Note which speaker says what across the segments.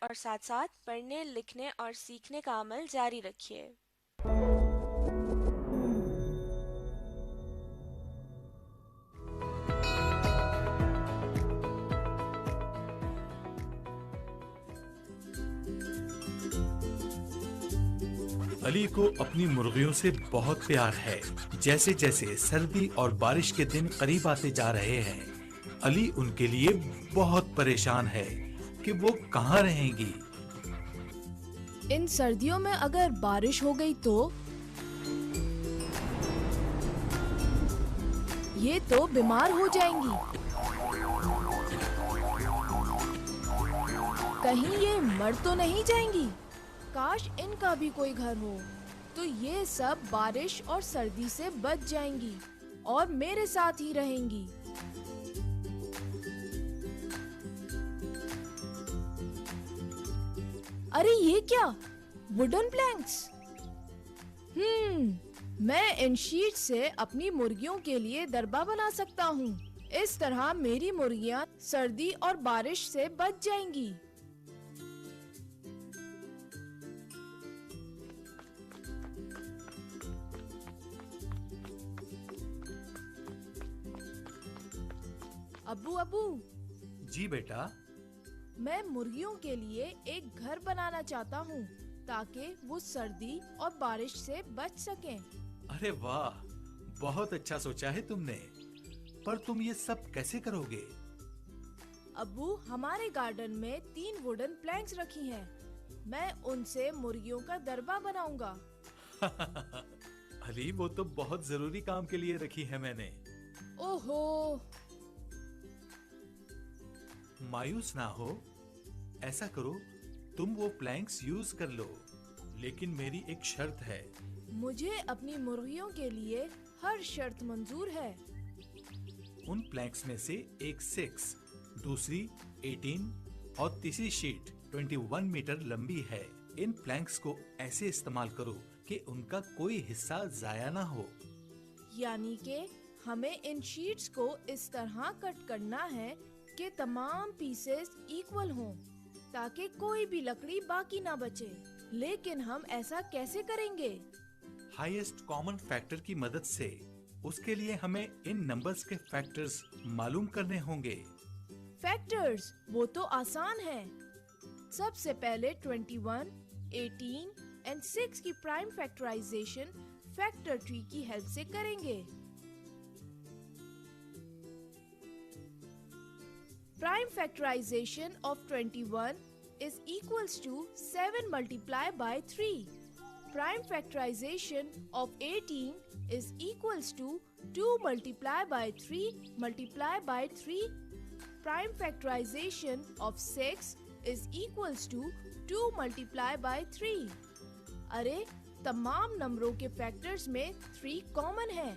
Speaker 1: और साथ-साथ पढ़ने, लिखने और सीखने का अमल जारी रखिए।
Speaker 2: अली को अपनी मुर्गियों से बहुत प्यार है। जैसे जैसे सर्दी और बारिश के दिन करीब आते जा रहे हैं, अली उनके लिए बहुत परेशान है कि वो कहाँ रहेंगी।
Speaker 3: इन सर्दियों में अगर बारिश हो गई तो ये तो बीमार हो जाएंगी। कहीं ये मर तो नहीं जाएंगी। काश इनका भी कोई घर हो तो ये सब बारिश और सर्दी से बच जाएंगी और मेरे साथ ही रहेंगी। अरे ये क्या, वुडन प्लैंक्स। मैं इन शीट से अपनी मुर्गियों के लिए दरबा बना सकता हूँ। इस तरह मेरी मुर्गियाँ सर्दी और बारिश से बच जाएंगी। अब्बू अब्बू,
Speaker 2: जी बेटा।
Speaker 3: मैं मुर्गियों के लिए एक घर बनाना चाहता हूँ ताकि वो सर्दी और बारिश से बच सकें।
Speaker 2: अरे वाह, बहुत अच्छा सोचा है तुमने। पर तुम ये सब कैसे करोगे?
Speaker 3: अब्बू, हमारे गार्डन में 3 वुडन प्लैंक्स रखी हैं। मैं उनसे मुर्गियों का दरबा बनाऊंगा।
Speaker 2: अली, वो तो बहुत जरूरी काम के लिए रखी है मैंने।
Speaker 3: ओहो,
Speaker 2: मायूस ना हो। ऐसा करो, तुम वो प्लैंक्स यूज कर लो, लेकिन मेरी एक शर्त है।
Speaker 3: मुझे अपनी मुर्गियों के लिए हर शर्त मंजूर है।
Speaker 2: उन प्लैंक्स में से एक 6, दूसरी 18 और तीसरी शीट 21 मीटर लंबी है। इन प्लैंक्स को ऐसे इस्तेमाल करो कि उनका कोई हिस्सा जाया ना हो।
Speaker 3: यानी कि हमें इन शीट्स को इस तरह कट करना है कि तमाम पीसेस इक्वल हों, ताकि कोई भी लकड़ी बाकी ना बचे। लेकिन हम ऐसा कैसे करेंगे?
Speaker 2: हाईएस्ट कॉमन फैक्टर की मदद से। उसके लिए हमें इन नंबर्स के फैक्टर्स मालूम करने होंगे।
Speaker 3: फैक्टर्स, वो तो आसान है। सबसे पहले 21, 18 एंड 6 की प्राइम फैक्टराइजेशन फैक्टर ट्री की हेल्प से करेंगे। Prime factorization of 21 is equals to 7 multiplied by 3. Prime factorization of 18 is equals to 2 multiplied by 3 multiplied by 3. Prime factorization of 6 is equals to 2 multiplied by 3. अरे, तमाम नंबरों के factors में 3 common है,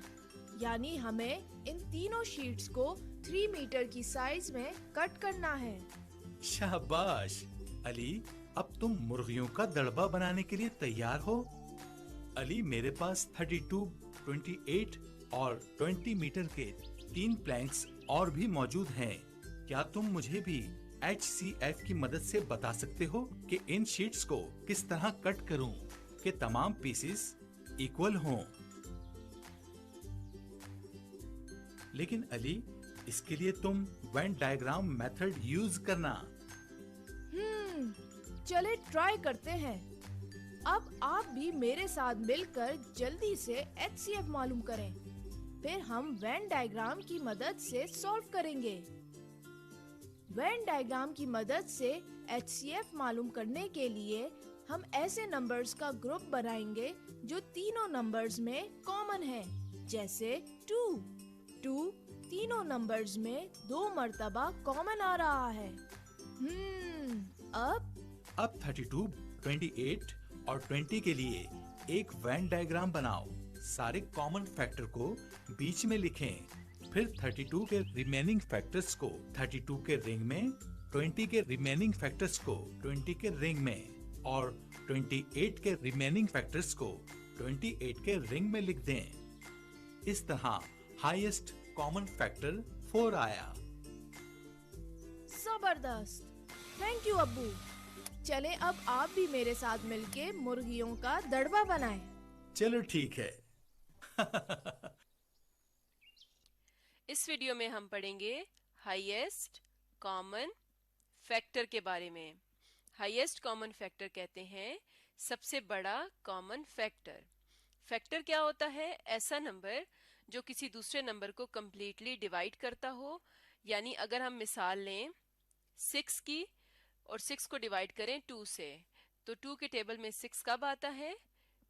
Speaker 3: यानी हमें इन तीनों शीट्स को 3 मीटर की साइज में कट करना है।
Speaker 2: शाबाश अली, अब तुम मुर्गियों का दड़बा बनाने के लिए तैयार हो? अली, मेरे पास 32, 28 और 20 मीटर के 3 प्लैंक्स और भी मौजूद हैं। क्या तुम मुझे भी HCF की मदद से बता सकते हो कि इन शीट्स को किस तरह कट करूं कि तमाम पीसेस इक्वल हों? लेकिन अली, इसके लिए तुम वेन डायग्राम मेथड यूज करना।
Speaker 3: चले ट्राई करते हैं। अब आप भी मेरे साथ मिलकर जल्दी से HCF मालूम करें। फिर हम वेन डायग्राम की मदद से सॉल्व करेंगे। वेन डायग्राम की मदद से HCF मालूम करने के लिए हम ऐसे नंबर्स का ग्रुप बनाएंगे जो तीनों नंबर्स में कॉमन है, जैसे 2 तीनों नंबर्स में 2 मर्तबा कॉमन आ रहा है।
Speaker 2: अब 32, 28 और 20 के लिए एक वेन डायग्राम बनाओ। सारे कॉमन फैक्टर को बीच में लिखें। फिर 32 के रिमेनिंग फैक्टर्स को 32 के रिंग में, 20 के रिमेनिंग फैक्टर्स को 20 के रिंग में और 28 के रिमेनिंग फैक्टर्स को 28 के रिंग में लिख दें। इस तरह हाईएस्ट कॉमन फैक्टर 4 आया।
Speaker 3: जबरदस्त, थैंक यू अब्बू। चले अब आप भी मेरे साथ मिलके मुर्गियों का दड़बा बनाएं।
Speaker 2: चलो ठीक है।
Speaker 4: इस वीडियो में हम पढ़ेंगे हाईएस्ट कॉमन फैक्टर के बारे में। हाईएस्ट कॉमन फैक्टर कहते हैं सबसे बड़ा कॉमन फैक्टर। फैक्टर क्या होता है? ऐसा नंबर जो किसी दूसरे नंबर को कंप्लीटली डिवाइड करता हो। यानी अगर हम मिसाल लें 6 की और 6 को डिवाइड करें 2 से, तो 2 के टेबल में 6 कब आता है?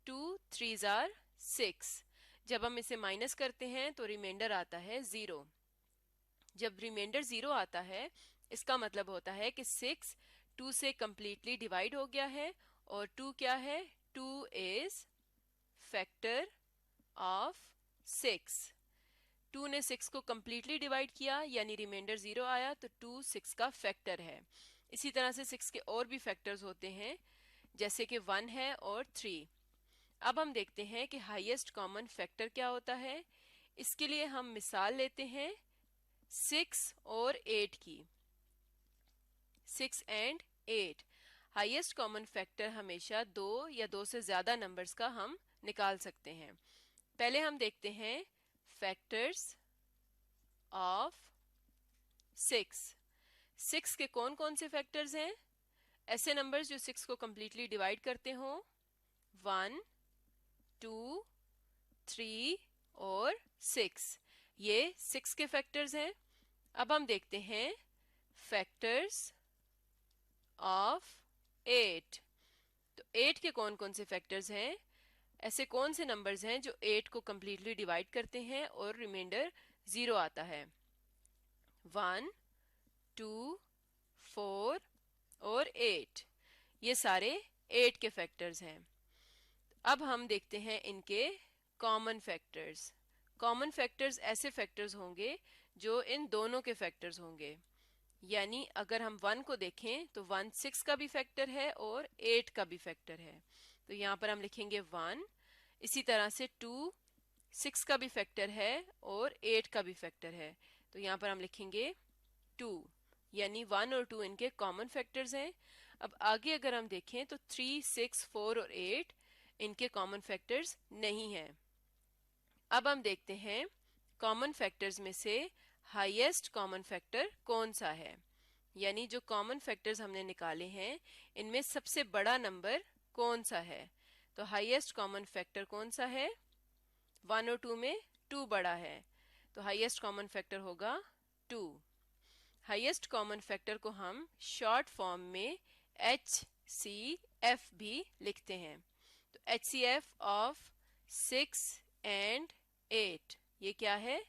Speaker 4: 2 3s are 6। जब हम इसे माइनस करते हैं तो रिमाइंडर आता है 0। जब रिमाइंडर 0 आता है इसका मतलब होता है कि 6 2 से कंप्लीटली डिवाइड हो गया है। और 2 क्या है? 2 इज फैक्टर ऑफ 6। 2 ने 6 को कंप्लीटली डिवाइड किया यानी रिमाइंडर 0 आया, तो 2 6 का फैक्टर है। इसी तरह से 6 के और भी फैक्टर्स होते हैं जैसे कि 1 है और 3। अब हम देखते हैं कि हाईएस्ट कॉमन फैक्टर क्या होता है। इसके लिए हम मिसाल लेते हैं 6 और 8 की। 6 एंड 8 हाईएस्ट कॉमन फैक्टर हमेशा 2 या 2 से ज्यादा नंबर्स का हम निकाल सकते हैं। पहले हम देखते हैं फैक्टर्स ऑफ 6। 6 के कौन कौन से फैक्टर्स हैं? ऐसे नंबर्स जो 6 को कंप्लीटली डिवाइड करते हो, 1 2 3 और 6। ये 6 के फैक्टर्स हैं। अब हम देखते हैं फैक्टर्स ऑफ 8। तो 8 के कौन कौन से फैक्टर्स हैं? ऐसे कौन से नंबर्स हैं जो 8 को कंप्लीटली डिवाइड करते हैं और रिमाइंडर 0 आता है? 1 2 4 और 8। ये सारे 8 के फैक्टर्स हैं। अब हम देखते हैं इनके कॉमन फैक्टर्स। कॉमन फैक्टर्स ऐसे फैक्टर्स होंगे जो इन दोनों के फैक्टर्स होंगे। यानी अगर हम 1 को देखें तो 1 6 का भी फैक्टर है और 8 का भी फैक्टर है, तो यहाँ पर हम लिखेंगे 1। इसी तरह से 2 6 का भी फैक्टर है और 8 का भी फैक्टर है, तो यहाँ पर हम लिखेंगे 2। यानी 1 और 2 इनके कॉमन फैक्टर्स हैं। अब आगे अगर हम देखें तो 3 6 4 और 8 इनके कॉमन फैक्टर्स नहीं हैं। अब हम देखते हैं कॉमन फैक्टर्स में से हाईएस्ट कॉमन फैक्टर कौन सा है। यानी जो कॉमन फैक्टर्स हमने निकाले हैं इनमें सबसे बड़ा नंबर कौन सा है। तो हाईएस्ट कॉमन फैक्टर कौन सा है? 1 और 2 में 2 बड़ा है, तो हाईएस्ट कॉमन फैक्टर होगा 2। हाईएस्ट कॉमन फैक्टर को हम शॉर्ट फॉर्म में HCF भी लिखते हैं। तो HCF ऑफ 6 एंड 8 ये क्या है?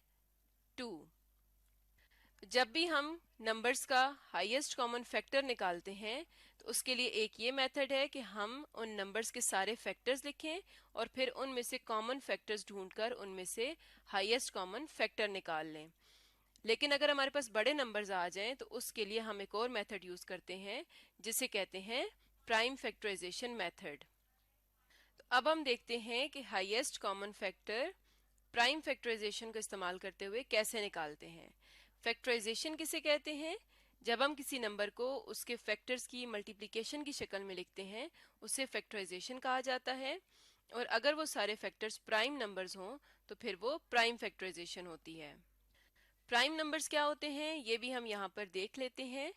Speaker 4: 2। जब भी हम नंबर्स का हाईएस्ट कॉमन फैक्टर निकालते हैं तो उसके लिए एक ये मेथड है कि हम उन नंबर्स के सारे फैक्टर्स लिखें और फिर उनमें से कॉमन फैक्टर्स ढूंढकर उनमें से हाईएस्ट कॉमन फैक्टर निकाल लें। लेकिन अगर हमारे पास बड़े नंबर्स आ जाएं तो उसके लिए हम एक और मेथड यूज करते हैं जिसे कहते हैं प्राइम फैक्टराइजेशन मेथड। तो अब हम देखते हैं कि highest common factor prime factorisation का इस्तेमाल करते हुए कैसे निकालते हैं। फैक्टराइजेशन किसे कहते हैं? जब हम किसी नंबर को उसके फैक्टर्स की मल्टीप्लिकेशन की शक्ल में लिखते हैं उसे फैक्टराइजेशन कहा जाता है। और अगर वो सारे फैक्टर्स प्राइम नंबर्स हों तो फिर वो प्राइम फैक्टराइजेशन होती है। प्राइम नंबर्स क्या होते हैं ये भी हम यहाँ पर देख लेते हैं।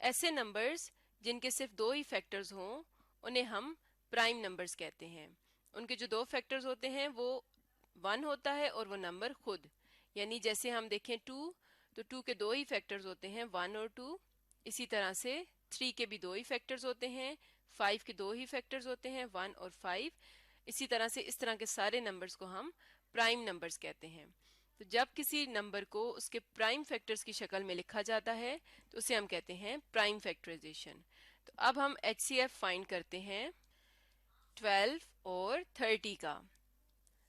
Speaker 4: ऐसे नंबर्स जिनके सिर्फ 2 ही फैक्टर्स हों उन्हें हम प्राइम नंबर्स कहते हैं। उनके जो 2 फैक्टर्स होते हैं वो 1 होता है और वो नंबर खुद। यानी जैसे हम देखें 2 तो 2 के 2 ही फैक्टर्स होते हैं 1 और 2। इसी तरह से 3 के भी 2 ही फैक्टर्स होते हैं, 5 के 2 ही फैक्टर्स होते हैं 1 और 5। इसी तरह से इस तरह के सारे नंबर्स को हम प्राइम नंबर्स कहते हैं। तो जब किसी नंबर को उसके प्राइम फैक्टर्स की शक्ल में लिखा जाता है तो उसे हम कहते हैं प्राइम फैक्टराइजेशन। तो अब हम HCF फाइंड करते हैं 12 और 30 का।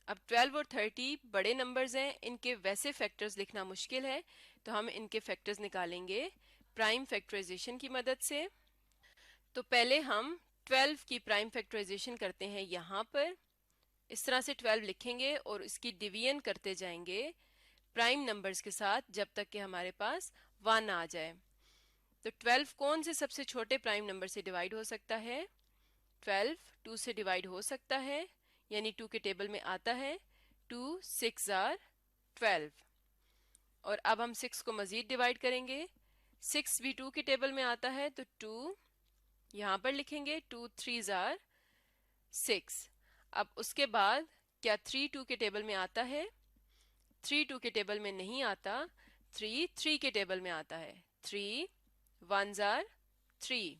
Speaker 4: अब 12 और 30 बड़े नंबर्स हैं, इनके वैसे फैक्टर्स लिखना मुश्किल है, तो हम इनके फैक्टर्स निकालेंगे प्राइम फैक्टराइजेशन की मदद से। तो पहले हम 12 की प्राइम फैक्टराइजेशन करते हैं यहाँ पर। इस तरह से 12 लिखेंगे और इसकी डिवीजन करते जाएंगे प्राइम नंबर्स के साथ जब तक कि हमारे पास 1 आ जाए। तो 12 कौन से सबसे छोटे प्राइम नंबर से डिवाइड हो सकता है? 12 2 से डिवाइड हो सकता है, यानी 2 के टेबल में आता है 2 6 आर 12। और अब हम 6 को मजीद डिवाइड करेंगे। 6 भी 2 के टेबल में आता है तो 2 यहाँ पर लिखेंगे, 2 3 आर 6। अब उसके बाद क्या 3 2 के टेबल में आता है? 3 2 के टेबल में नहीं आता, 3 3 के टेबल में आता है। 3 1s आर 3।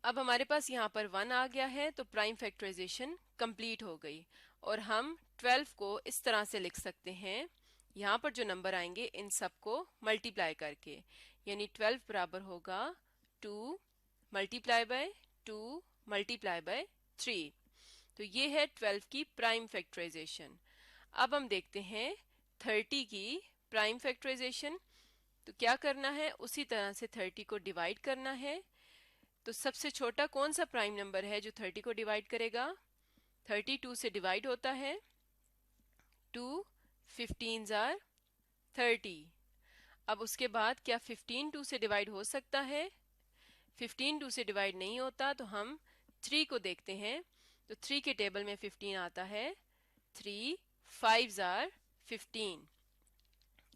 Speaker 4: अब हमारे पास यहाँ पर 1 आ गया है तो प्राइम फैक्टराइजेशन कंप्लीट हो गई और हम 12 को इस तरह से लिख सकते हैं। यहाँ पर जो नंबर आएंगे इन सब को मल्टीप्लाई करके, यानी 12 बराबर होगा 2 मल्टीप्लाई बाय 2 मल्टीप्लाई बाय 3। तो ये है 12 की प्राइम फैक्टराइजेशन। अब हम देखते हैं 30 की प्राइम फैक्टराइजेशन। तो क्या करना है, उसी तरह से 30 को डिवाइड करना है। तो सबसे छोटा कौन सा प्राइम नंबर है जो 30 को डिवाइड करेगा? 32 से डिवाइड होता है, 2 15s आर 30। अब उसके बाद क्या 15 2 से डिवाइड हो सकता है? 15 2 से डिवाइड नहीं होता, तो हम 3 को देखते हैं। तो 3 के टेबल में 15 आता है, 3 5s आर 15।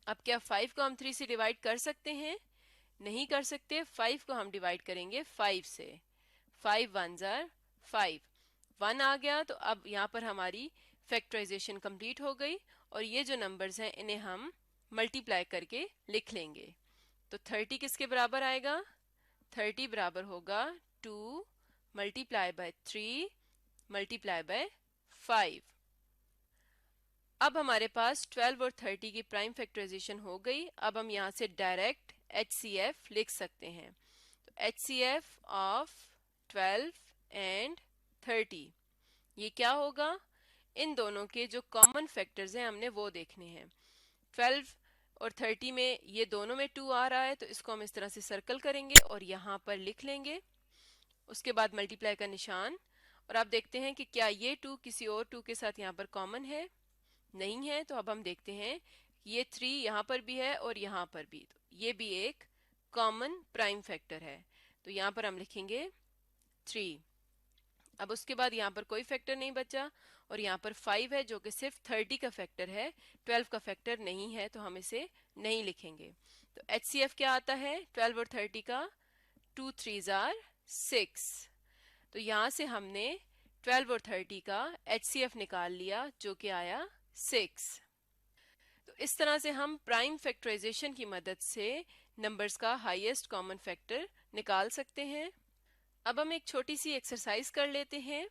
Speaker 4: अब क्या 5 को हम 3 से डिवाइड कर सकते हैं? नहीं कर सकते। 5 को हम डिवाइड करेंगे 5 से, 5 1s आर 5। 1 आ गया तो अब यहाँ पर हमारी फैक्टराइजेशन कंप्लीट हो गई और ये जो नंबर्स हैं इन्हें हम मल्टीप्लाई करके लिख लेंगे। तो 30 किसके बराबर आएगा? 30 बराबर होगा 2 मल्टीप्लाई बाय 3 मल्टीप्लाई बाय 5। अब हमारे पास 12 और 30 की प्राइम फैक्टराइजेशन हो गई। अब हम यहाँ से डायरेक्ट HCF लिख सकते हैं। तो HCF ऑफ 12 एंड 30, ये क्या होगा? इन दोनों के जो कॉमन फैक्टर्स हैं हमने वो देखने हैं। 12 और 30 में ये दोनों में 2 आ रहा है तो इसको हम इस तरह से सर्कल करेंगे और यहाँ पर लिख लेंगे। उसके बाद मल्टीप्लाई का निशान, और आप देखते हैं कि क्या ये 2 किसी और 2 के साथ यहाँ पर कॉमन है? नहीं है। तो अब हम देखते हैं ये 3 यहाँ पर भी है और यहाँ पर भी, तो ये भी एक कॉमन प्राइम फैक्टर है। तो यहाँ पर हम लिखेंगे 3। अब उसके बाद यहाँ पर कोई फैक्टर नहीं बचा और यहाँ पर 5 है जो कि सिर्फ 30 का फैक्टर है, 12 का फैक्टर नहीं है, तो हम इसे नहीं लिखेंगे। तो HCF क्या आता है 12 और 30 का? 2 3s आर 6। तो यहाँ से हमने 12 और 30 का HCF निकाल लिया जो कि आया 6। तो इस तरह से हम प्राइम फैक्टराइजेशन की मदद से नंबर्स का हाईएस्ट कॉमन फैक्टर निकाल सकते हैं। अब हम एक छोटी सी एक्सरसाइज कर लेते हैं।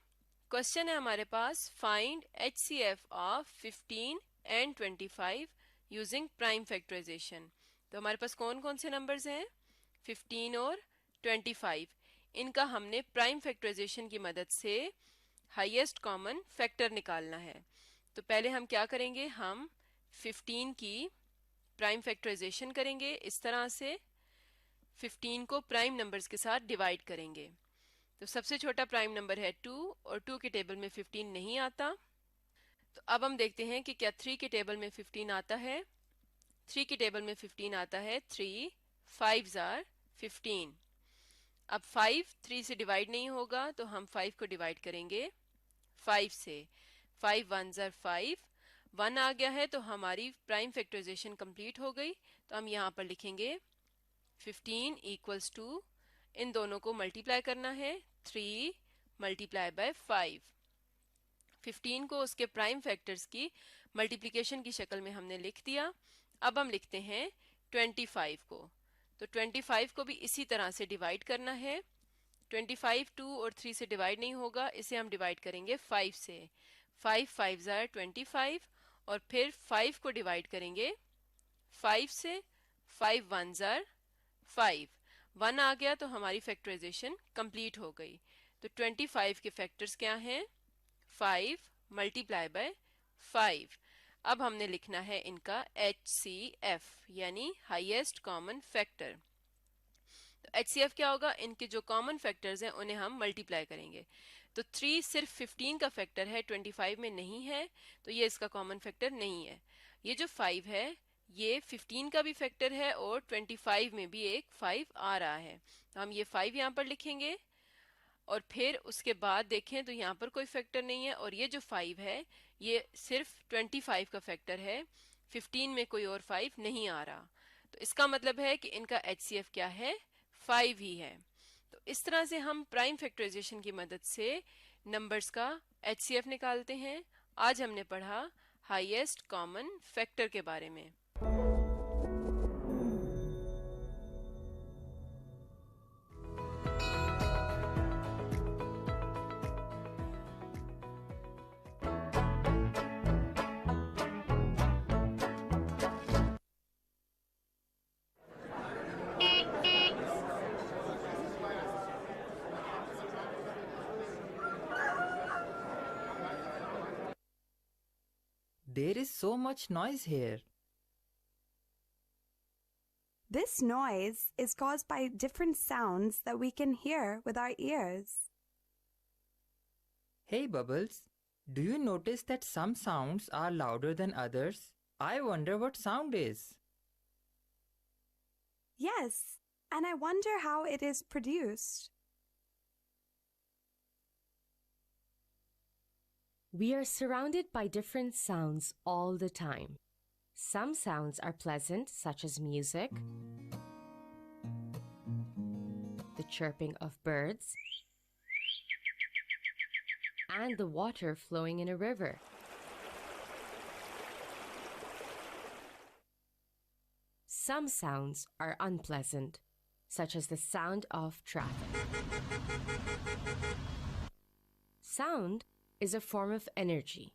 Speaker 4: क्वेश्चन है हमारे पास, find HCF of 15 and 25 using prime factorisation. तो हमारे पास कौन कौन से नंबर्स हैं? 15 और 25। इनका हमने प्राइम फैक्टराइजेशन की मदद से हाईएस्ट कॉमन फैक्टर निकालना है। तो पहले हम क्या करेंगे, हम 15 की प्राइम फैक्टराइजेशन करेंगे। इस तरह से 15 को प्राइम नंबर्स के साथ डिवाइड करेंगे। तो सबसे छोटा प्राइम नंबर है 2 और 2 के टेबल में 15 नहीं आता। तो अब हम देखते हैं कि क्या 3 के टेबल में 15 आता है? 3 के टेबल में 15 आता है, 3 5s आर 15। अब 5 3 से डिवाइड नहीं होगा तो हम 5 को डिवाइड करेंगे 5 से, 5 1s आर 5। 1 आ गया है तो हमारी प्राइम फैक्टराइजेशन कंप्लीट हो गई। तो हम यहाँ पर लिखेंगे 15 इक्वल्स टू, इन दोनों को मल्टीप्लाई करना है, 3 मल्टीप्लाई बाय 5। 15 को उसके प्राइम फैक्टर्स की मल्टीप्लिकेशन की शक्ल में हमने लिख दिया। अब हम लिखते हैं 25 को। तो 25 को भी इसी तरह से डिवाइड करना है। 25 2 और 3 से डिवाइड नहीं होगा, इसे हम डिवाइड करेंगे 5 से, 5 5s आर 25 और फिर 5 को डिवाइड करेंगे 5 से, 5 1s आर 5। 1 आ गया तो हमारी फैक्टराइजेशन कंप्लीट हो गई। तो 25 के फैक्टर्स क्या हैं? 5 मल्टीप्लाई बाय 5। अब हमने लिखना है इनका HCF यानी हाईएस्ट कॉमन फैक्टर। तो HCF क्या होगा? इनके जो कॉमन फैक्टर्स हैं उन्हें हम मल्टीप्लाई करेंगे। तो 3 सिर्फ 15 का फैक्टर है, 25 में नहीं है, तो ये इसका कॉमन फैक्टर नहीं है। ये जो 5 है ये 15 का भी फैक्टर है और 25 में भी एक 5 आ रहा है, तो हम ये 5 यहाँ पर लिखेंगे और फिर उसके बाद देखें तो यहाँ पर कोई फैक्टर नहीं है और ये जो 5 है ये सिर्फ 25 का फैक्टर है, 15 में कोई और 5 नहीं आ रहा, तो इसका मतलब है कि इनका HCF क्या है, 5 ही है। तो इस तरह से हम प्राइम फैक्टराइजेशन की मदद से नंबर्स का HCF निकालते हैं। आज हमने पढ़ा हाईएस्ट कॉमन फैक्टर के बारे में।
Speaker 5: There is so much noise here.
Speaker 6: This noise is caused by different sounds that we can hear with our ears.
Speaker 5: Hey Bubbles, do you notice that some sounds are louder than others? I wonder what sound is.
Speaker 6: Yes, and I wonder how it is produced.
Speaker 7: We are surrounded by different sounds all the time. Some sounds are pleasant, such as music, the chirping of birds, and the water flowing in a river. Some sounds are unpleasant, such as the sound of traffic. Sound is a form of energy.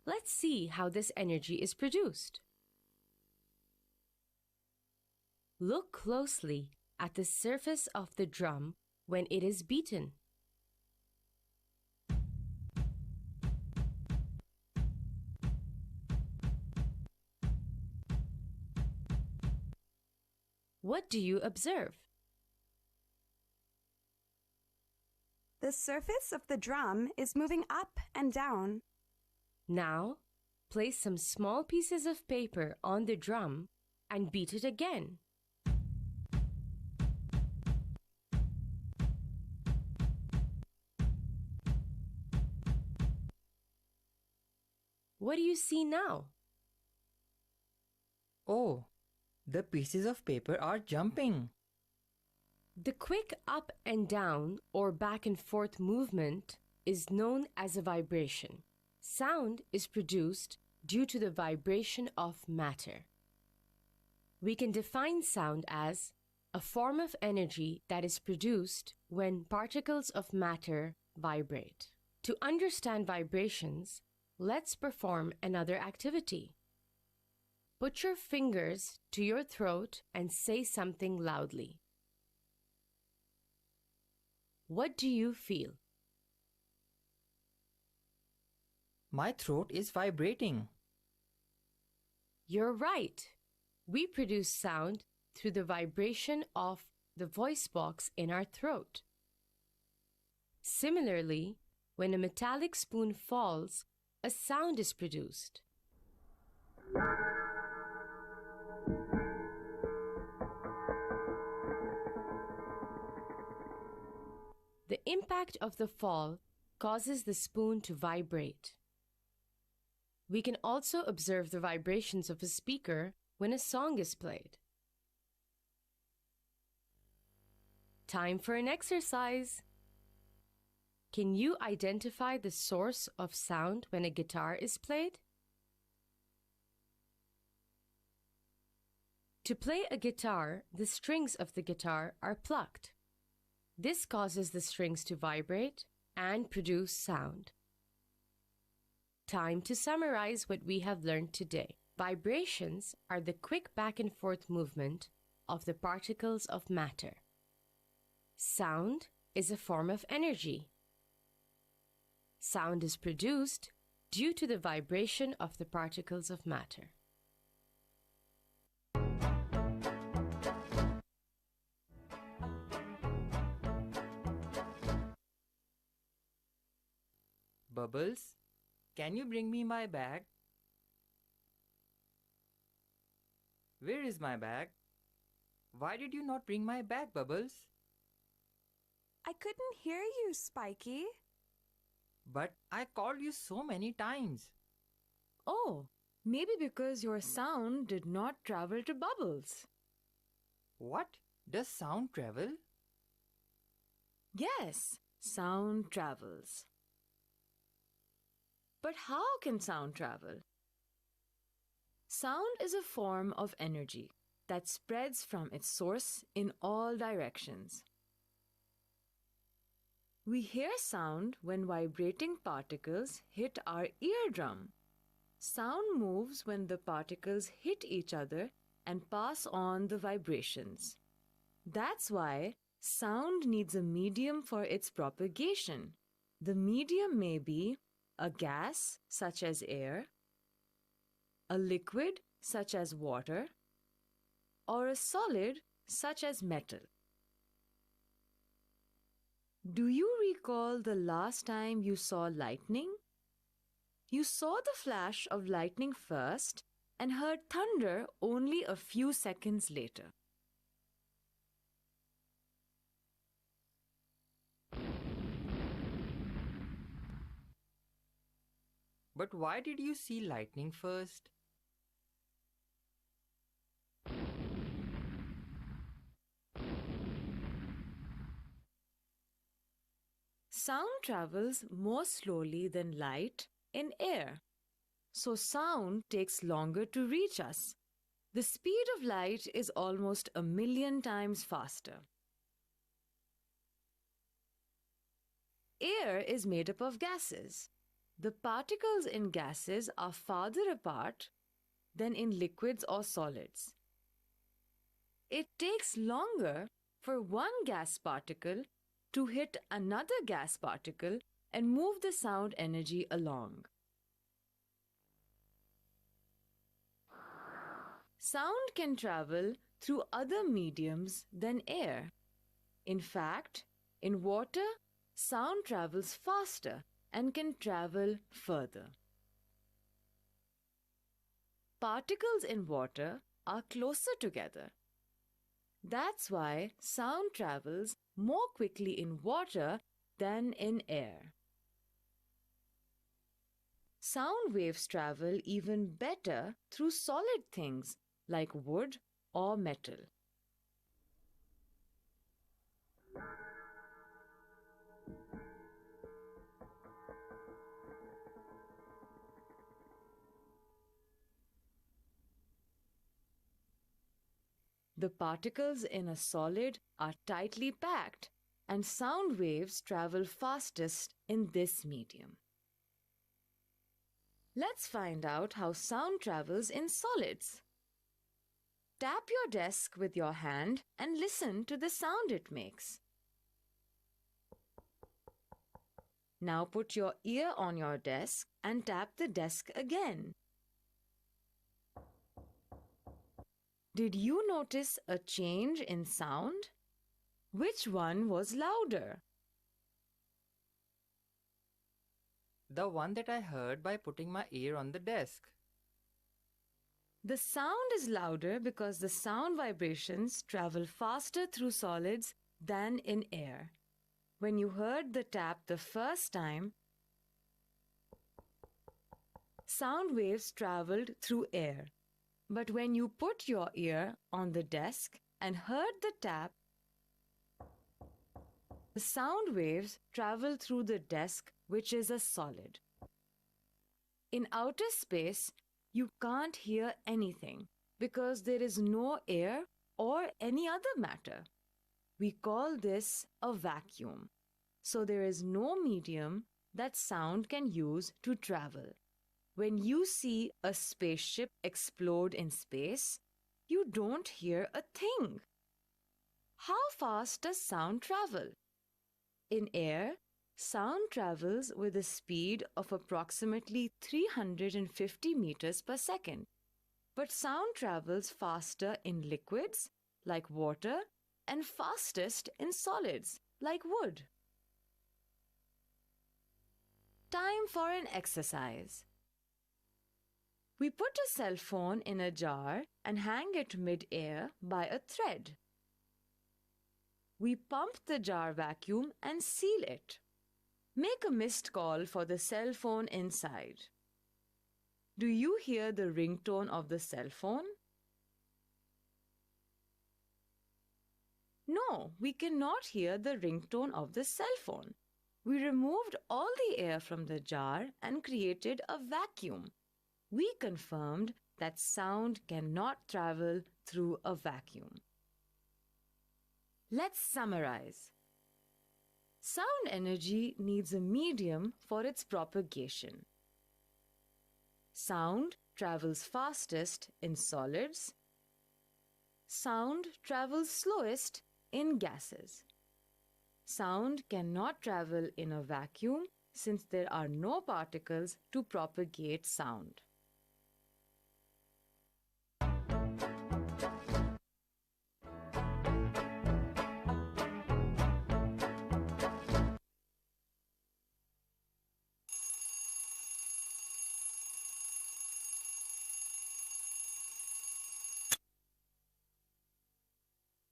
Speaker 7: Let's see how this energy is produced. Look closely at the surface of the drum when it is beaten. What do you observe?
Speaker 6: The surface of the drum is moving up and down.
Speaker 7: Now, place some small pieces of paper on the drum and beat it again. What do you see now?
Speaker 5: Oh, the pieces of paper are jumping.
Speaker 7: The quick up and down or back and forth movement is known as a vibration. Sound is produced due to the vibration of matter. We can define sound as a form of energy that is produced when particles of matter vibrate. To understand vibrations, let's perform another activity. Put your fingers to your throat and say something loudly. What do you feel?
Speaker 5: My throat is vibrating.
Speaker 7: You're right. We produce sound through the vibration of the voice box in our throat. Similarly, when a metallic spoon falls, a sound is produced. The impact of the fall causes the spoon to vibrate. We can also observe the vibrations of a speaker when a song is played. Time for an exercise. Can you identify the source of sound when a guitar is played? To play a guitar, the strings of the guitar are plucked. This causes the strings to vibrate and produce sound. Time to summarize what we have learned today. Vibrations are the quick back and forth movement of the particles of matter. Sound is a form of energy. Sound is produced due to the vibration of the particles of matter.
Speaker 5: Bubbles, can you bring me my bag? Where is my bag? Why did you not bring my bag, Bubbles?
Speaker 6: I couldn't hear you, Spiky.
Speaker 5: But I called you so many times.
Speaker 8: Oh, maybe because your sound did not travel to Bubbles.
Speaker 5: What? Does sound travel?
Speaker 8: Yes, sound travels. But how can sound travel? Sound is a form of energy that spreads from its source in all directions. We hear sound when vibrating particles hit our eardrum. Sound moves when the particles hit each other and pass on the vibrations. That's why sound needs a medium for its propagation. The medium may be a gas, such as air, a liquid, such as water, or a solid, such as metal. Do you recall the last time you saw lightning? You saw the flash of lightning first and heard thunder only a few seconds later.
Speaker 5: But why did you see lightning first?
Speaker 8: Sound travels more slowly than light in air, so sound takes longer to reach us. The speed of light is almost 1,000,000 times faster. Air is made up of gases. The particles in gases are farther apart than in liquids or solids. It takes longer for one gas particle to hit another gas particle and move the sound energy along. Sound can travel through other mediums than air. In fact, in water, sound travels faster and can travel further. Particles in water are closer together. That's why sound travels more quickly in water than in air. Sound waves travel even better through solid things like wood or metal. The particles in a solid are tightly packed, and sound waves travel fastest in this medium. Let's find out how sound travels in solids. Tap your desk with your hand and listen to the sound it makes. Now put your ear on your desk and tap the desk again. Did you notice a change in sound? Which one was louder?
Speaker 5: The one that I heard by putting my ear on the desk.
Speaker 8: The sound is louder because the sound vibrations travel faster through solids than in air. When you heard the tap the first time, sound waves traveled through air. But when you put your ear on the desk and heard the tap, the sound waves travel through the desk, which is a solid. In outer space, you can't hear anything because there is no air or any other matter. We call this a vacuum. So there is no medium that sound can use to travel. When you see a spaceship explode in space, you don't hear a thing. How fast does sound travel? In air, sound travels with a speed of approximately 350 meters per second. But sound travels faster in liquids, like water, and fastest in solids, like wood. Time for an exercise. We put a cell phone in a jar and hang it mid-air by a thread. We pump the jar vacuum and seal it. Make a missed call for the cell phone inside. Do you hear the ringtone of the cell phone? No, we cannot hear the ringtone of the cell phone. We removed all the air from the jar and created a vacuum. We confirmed that sound cannot travel through a vacuum. Let's summarize. Sound energy needs a medium for its propagation. Sound travels fastest in solids. Sound travels slowest in gases. Sound cannot travel in a vacuum since there are no particles to propagate sound.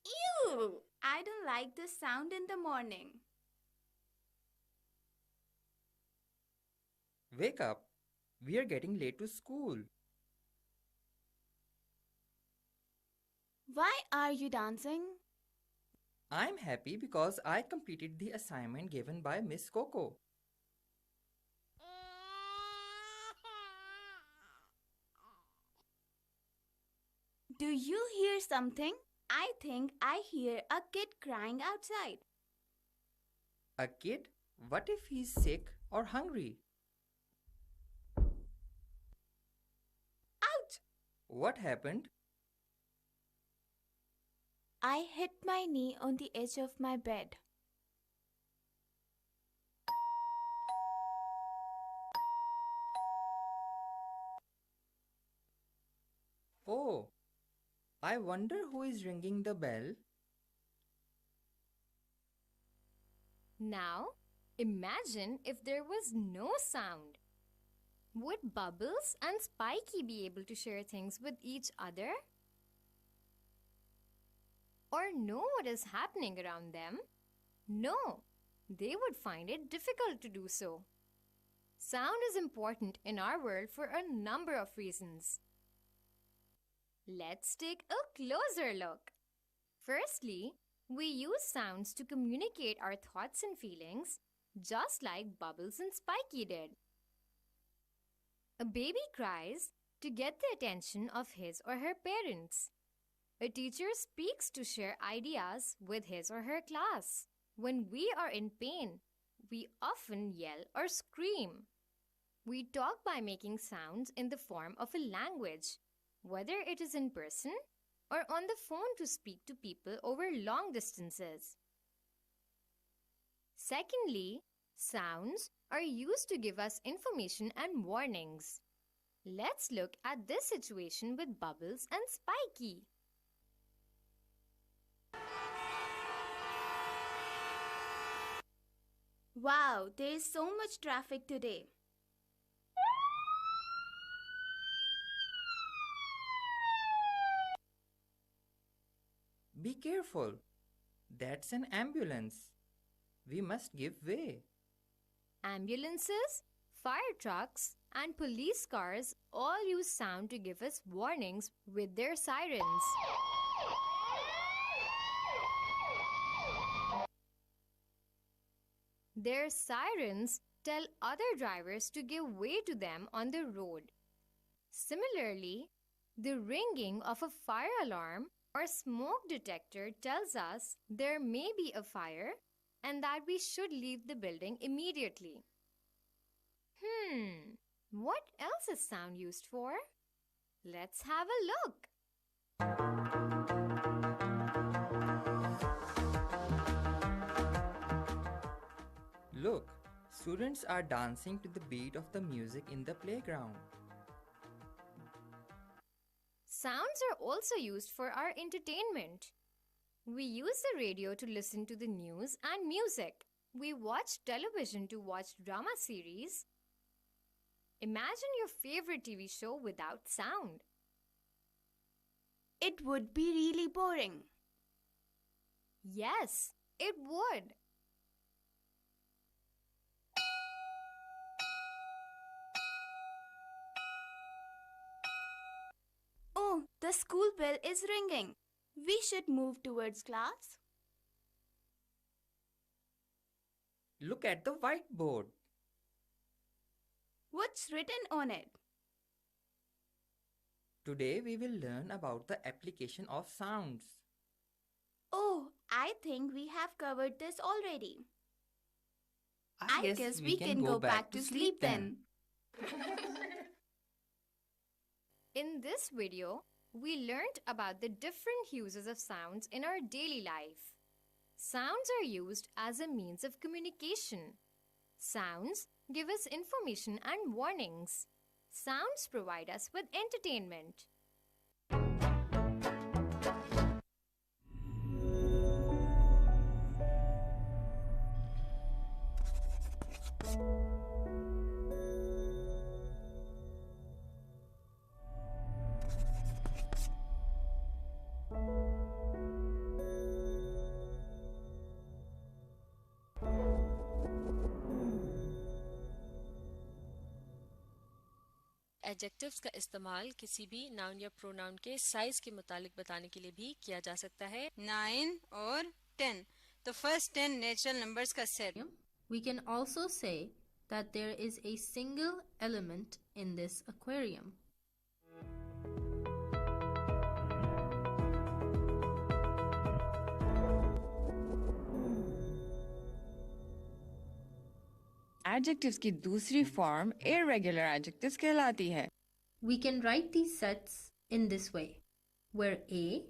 Speaker 9: Ew! I don't like the sound in the morning.
Speaker 5: Wake up. We are getting late to school.
Speaker 9: Why are you dancing?
Speaker 5: I'm happy because I completed the assignment given by Miss Coco.
Speaker 9: Do you hear something? I think I hear a kid crying outside.
Speaker 5: A kid? What if he's sick or hungry?
Speaker 9: Ouch!
Speaker 5: What happened?
Speaker 9: I hit my knee on the edge of my bed.
Speaker 5: Oh, I wonder who is ringing the bell.
Speaker 10: Now, imagine if there was no sound. Would Bubbles and Spiky be able to share things with each other? Or know what is happening around them? No, they would find it difficult to do so. Sound is important in our world for a number of reasons. Let's take a closer look. Firstly, we use sounds to communicate our thoughts and feelings, just like Bubbles and Spiky did. A baby cries to get the attention of his or her parents. A teacher speaks to share ideas with his or her class. When we are in pain, we often yell or scream. We talk by making sounds in the form of a language, whether it is in person or on the phone to speak to people over long distances. Secondly, sounds are used to give us information and warnings. Let's look at this situation with Bubbles and Spiky.
Speaker 9: Wow, there is so much traffic today.
Speaker 5: Be careful. That's an ambulance. We must give way.
Speaker 10: Ambulances, fire trucks, and police cars all use sound to give us warnings with their sirens. Their sirens tell other drivers to give way to them on the road. Similarly, the ringing of a fire alarm or smoke detector tells us there may be a fire and that we should leave the building immediately. What else is sound used for? Let's have a look.
Speaker 5: Look, students are dancing to the beat of the music in the playground.
Speaker 10: Sounds are also used for our entertainment. We use the radio to listen to the news and music. We watch television to watch drama series. Imagine your favorite TV show without sound.
Speaker 9: It would be really boring.
Speaker 10: Yes, it would.
Speaker 9: Oh, the school bell is ringing. We should move towards class.
Speaker 5: Look at the whiteboard.
Speaker 9: What's written on it?
Speaker 5: Today we will learn about the application of sounds.
Speaker 9: Oh, I think we have covered this already. I guess we can go back to sleep then.
Speaker 10: In this video, we learned about the different uses of sounds in our daily life. Sounds are used as a means of communication. Sounds give us information and warnings. Sounds provide us with entertainment.
Speaker 1: Adjectives का इस्तेमाल किसी भी noun या pronoun के size के मुतालिक बताने के लिए भी किया जा सकता है.
Speaker 11: 9 और 10. तो फर्स्ट 10 नेचुरल नंबर्स का set.
Speaker 12: We can also say that there is a single element in this aquarium.
Speaker 13: Adjectives की दूसरी फॉर्म irregular adjectives कहलाती है.
Speaker 12: We can write these sets in this way, where A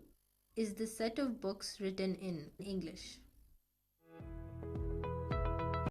Speaker 12: is the set of books written in English.